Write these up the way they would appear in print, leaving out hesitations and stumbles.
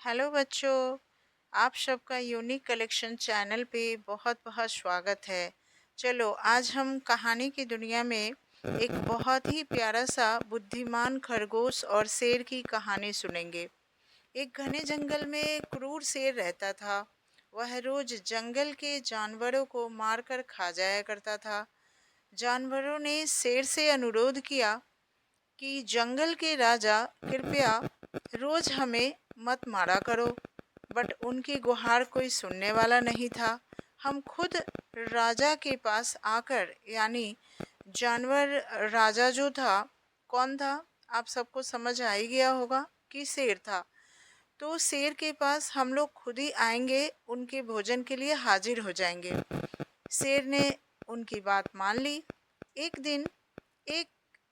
Hello बच्चों। आप सबका यूनिक कलेक्शन चैनल पे बहुत बहुत स्वागत है। चलो आज हम कहानी की दुनिया में एक बहुत ही प्यारा सा बुद्धिमान खरगोश और शेर की कहानी सुनेंगे। एक घने जंगल में एक क्रूर शेर रहता था। वह रोज जंगल के जानवरों को मारकर खा जाया करता था। जानवरों ने शेर से अनुरोध किया कि जंगल के राजा, कृपया रोज हमें मत मारा करो। बट उनकी गुहार कोई सुनने वाला नहीं था। हम खुद राजा के पास आकर, यानी जानवर राजा जो था, कौन था? आप सबको समझ आ ही गया होगा कि शेर था। तो शेर के पास हम लोग खुद ही आएंगे, उनके भोजन के लिए हाजिर हो जाएंगे। शेर ने उनकी बात मान ली। एक दिन एक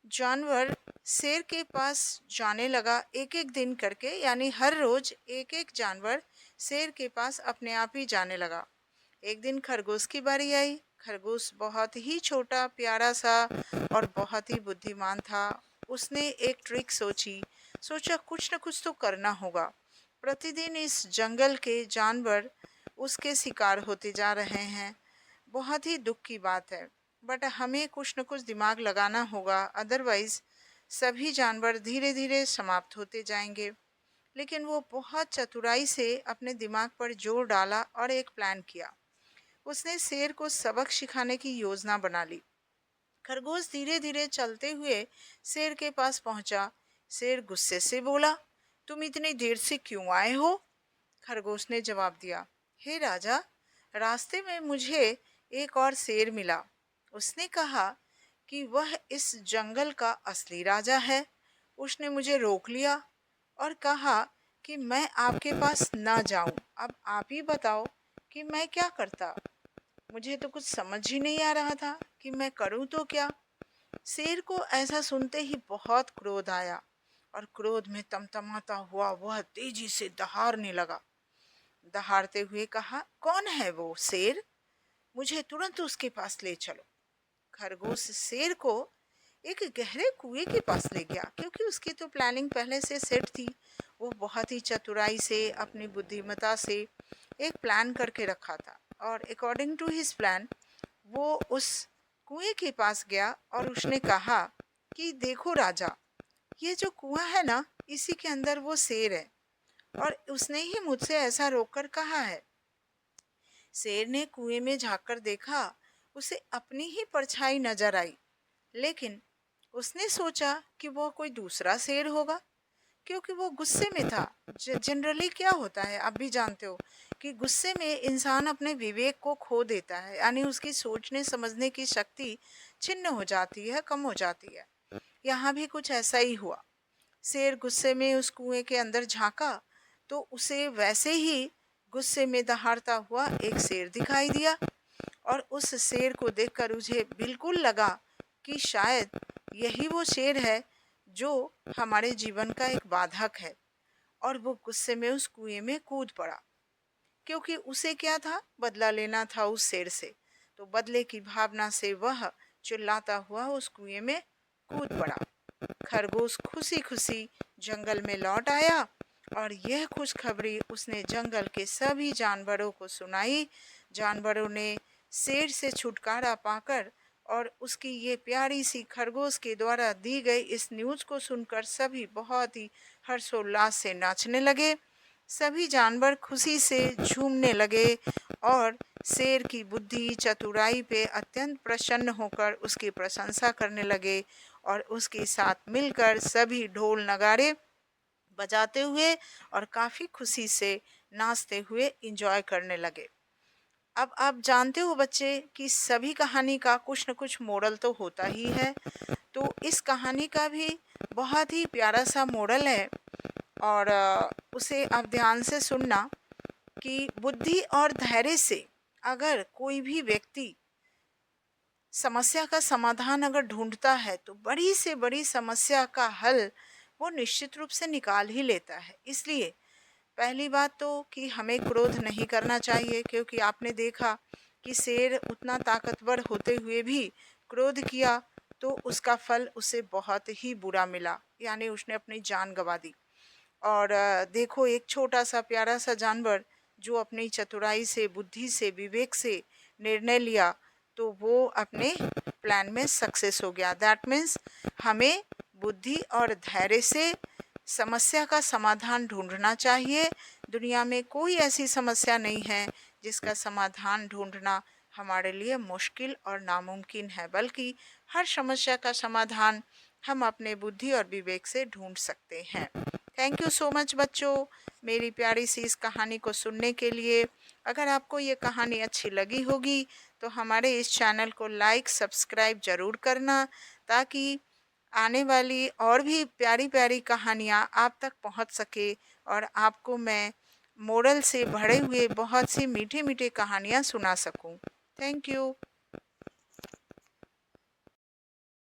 जानवर शेर के पास जाने लगा, एक एक दिन करके, यानी हर रोज एक एक जानवर शेर के पास अपने आप ही जाने लगा। एक दिन खरगोश की बारी आई। खरगोश बहुत ही छोटा प्यारा सा और बहुत ही बुद्धिमान था। उसने एक ट्रिक सोची। सोचा कुछ न कुछ तो करना होगा। प्रतिदिन इस जंगल के जानवर उसके शिकार होते जा रहे हैं। बहुत ही दुख की बात है, बट हमें कुछ न कुछ दिमाग लगाना होगा, अदरवाइज सभी जानवर धीरे धीरे समाप्त होते जाएंगे। लेकिन वो बहुत चतुराई से अपने दिमाग पर जोर डाला और एक प्लान किया। उसने शेर को सबक सिखाने की योजना बना ली। खरगोश धीरे धीरे चलते हुए शेर के पास पहुंचा। शेर गुस्से से बोला, तुम इतनी देर से क्यों आए हो? खरगोश ने जवाब दिया, हे राजा, रास्ते में मुझे एक और शेर मिला। उसने कहा कि वह इस जंगल का असली राजा है। उसने मुझे रोक लिया और कहा कि मैं आपके पास ना जाऊं। अब आप ही बताओ कि मैं क्या करता। मुझे तो कुछ समझ ही नहीं आ रहा था कि मैं करूं तो क्या। शेर को ऐसा सुनते ही बहुत क्रोध आया और क्रोध में तमतमाता हुआ वह तेजी से दहाड़ने लगा। दहाड़ते हुए कहा, कौन है वो शेर? मुझे तुरंत उसके पास ले चलो। खरगोश शेर को एक गहरे कुएं के पास ले गया, क्योंकि उसकी तो प्लानिंग पहले से सेट थी। वो बहुत ही चतुराई से, अपनी बुद्धिमत्ता से एक प्लान करके रखा था। और अकॉर्डिंग टू हिज प्लान वो उस कुएं के पास गया और उसने कहा कि देखो राजा, ये जो कुआं है ना, इसी के अंदर वो शेर है और उसने ही मुझसे ऐसा रोककर कहा है। शेर ने कुएं में झांककर देखा। उसे अपनी ही परछाई नजर आई, लेकिन उसने सोचा कि वह कोई दूसरा शेर होगा, क्योंकि वो गुस्से में था। जनरली क्या होता है, आप भी जानते हो कि गुस्से में इंसान अपने विवेक को खो देता है, यानी उसकी सोचने समझने की शक्ति छिन्न हो जाती है, कम हो जाती है। यहाँ भी कुछ ऐसा ही हुआ। शेर गुस्से में उस कुएं के अंदर झांका तो उसे वैसे ही गुस्से में दहाड़ता हुआ एक शेर दिखाई दिया। और उस शेर को देखकर उसे बिल्कुल लगा कि शायद यही वो शेर है जो हमारे जीवन का एक बाधक है। और वो गुस्से में उस कुएं में कूद पड़ा, क्योंकि उसे क्या था, बदला लेना था उस शेर से। तो बदले की भावना से वह चिल्लाता हुआ उस कुएं में कूद पड़ा। खरगोश खुशी खुशी जंगल में लौट आया और यह खुशखबरी उसने जंगल के सभी जानवरों को सुनाई। जानवरों ने शेर से छुटकारा पाकर और उसकी ये प्यारी सी खरगोश के द्वारा दी गई इस न्यूज़ को सुनकर सभी बहुत ही हर्षोल्लास से नाचने लगे। सभी जानवर खुशी से झूमने लगे और शेर की बुद्धि चतुराई पे अत्यंत प्रसन्न होकर उसकी प्रशंसा करने लगे और उसके साथ मिलकर सभी ढोल नगाड़े बजाते हुए और काफ़ी खुशी से नाचते हुए एंजॉय करने लगे। अब आप जानते हो बच्चे कि सभी कहानी का कुछ न कुछ मोरल तो होता ही है। तो इस कहानी का भी बहुत ही प्यारा सा मोरल है और उसे आप ध्यान से सुनना कि बुद्धि और धैर्य से अगर कोई भी व्यक्ति समस्या का समाधान अगर ढूंढता है तो बड़ी से बड़ी समस्या का हल वो निश्चित रूप से निकाल ही लेता है। इसलिए पहली बात तो कि हमें क्रोध नहीं करना चाहिए, क्योंकि आपने देखा कि शेर उतना ताकतवर होते हुए भी क्रोध किया तो उसका फल उसे बहुत ही बुरा मिला, यानी उसने अपनी जान गंवा दी। और देखो एक छोटा सा प्यारा सा जानवर जो अपनी चतुराई से, बुद्धि से, विवेक से निर्णय लिया, तो वो अपने प्लान में सक्सेस हो गया। दैट मीन्स हमें बुद्धि और धैर्य से समस्या का समाधान ढूंढना चाहिए। दुनिया में कोई ऐसी समस्या नहीं है जिसका समाधान ढूंढना हमारे लिए मुश्किल और नामुमकिन है, बल्कि हर समस्या का समाधान हम अपने बुद्धि और विवेक से ढूंढ सकते हैं। थैंक यू सो मच बच्चों, मेरी प्यारी सी इस कहानी को सुनने के लिए। अगर आपको ये कहानी अच्छी लगी होगी तो हमारे इस चैनल को लाइक सब्सक्राइब ज़रूर करना, ताकि आने वाली और भी प्यारी प्यारी कहानियाँ आप तक पहुँच सके और आपको मैं मोरल से भरे हुए बहुत सी मीठे मीठे कहानियाँ सुना सकूं। Thank you.